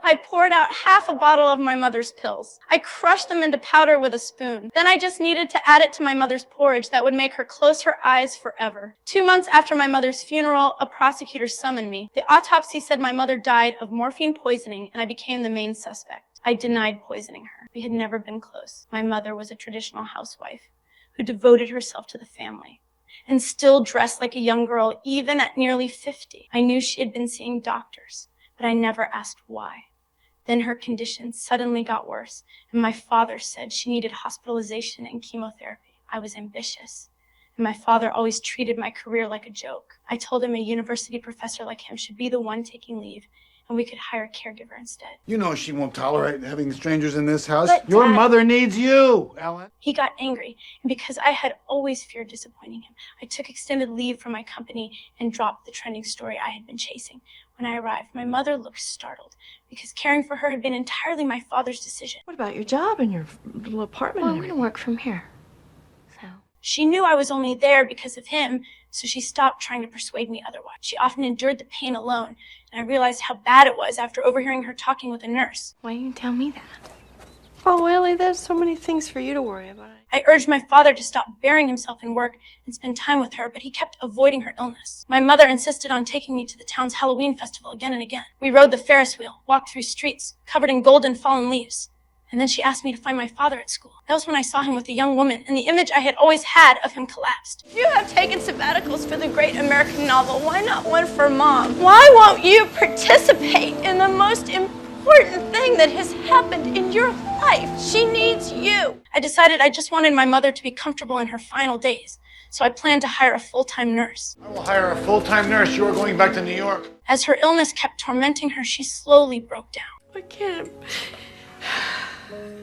I poured out half a bottle of my mother's pills. I crushed them into powder with a spoon. Then I just needed to add it to my mother's porridge that would make her close her eyes forever. 2 months after my mother's funeral, a prosecutor summoned me. The autopsy said my mother died of morphine poisoning, and I became the main suspect. I denied poisoning her. We had never been close. My mother was a traditional housewife who devoted herself to the family and still dressed like a young girl, even at nearly 50. I knew she had been seeing doctors, but I never asked why. Then her condition suddenly got worse, and my father said she needed hospitalization and chemotherapy. I was ambitious, and my father always treated my career like a joke. I told him a university professor like him should be the one taking leave, and we could hire a caregiver instead. You know she won't tolerate having strangers in this house. But Your Dad, mother needs you, Ellen. He got angry, and because I had always feared disappointing him, I took extended leave from my company and dropped the trending story I had been chasing. When I arrived, my mother looked startled because caring for her had been entirely my father's decision. What about your job and your little apartment? Well, I'm going to work from here. So. She knew I was only there because of him, so she stopped trying to persuade me otherwise. She often endured the pain alone, and I realized how bad it was after overhearing her talking with a nurse. Why didn't you tell me that? Oh, Ellie, there's so many things for you to worry about. I urged my father to stop burying himself in work and spend time with her, but he kept avoiding her illness. My mother insisted on taking me to the town's Halloween festival again and again. We rode the Ferris wheel, walked through streets covered in golden fallen leaves. And then she asked me to find my father at school. That was when I saw him with a young woman, and the image I had always had of him collapsed. You have taken sabbaticals for the great American novel. Why not one for Mom? Why won't you participate in the most important thing that has happened in your life? She needs you. I decided I just wanted my mother to be comfortable in her final days, so I planned to hire a full-time nurse. I will hire a full-time nurse. You are going back to New York. As her illness kept tormenting her, she slowly broke down. I can't.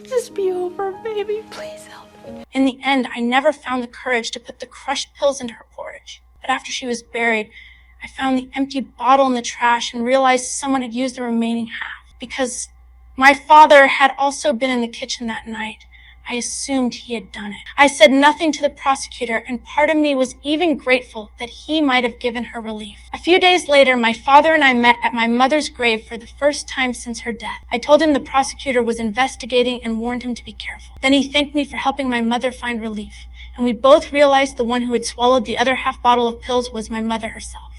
Just be over, baby. Please help me. In the end, I never found the courage to put the crushed pills into her porridge. But after she was buried, I found the empty bottle in the trash and realized someone had used the remaining half. Because my father had also been in the kitchen that night, I assumed he had done it. I said nothing to the prosecutor, and part of me was even grateful that he might have given her relief. A few days later, my father and I met at my mother's grave for the first time since her death. I told him the prosecutor was investigating and warned him to be careful. Then he thanked me for helping my mother find relief, and we both realized the one who had swallowed the other half bottle of pills was my mother herself.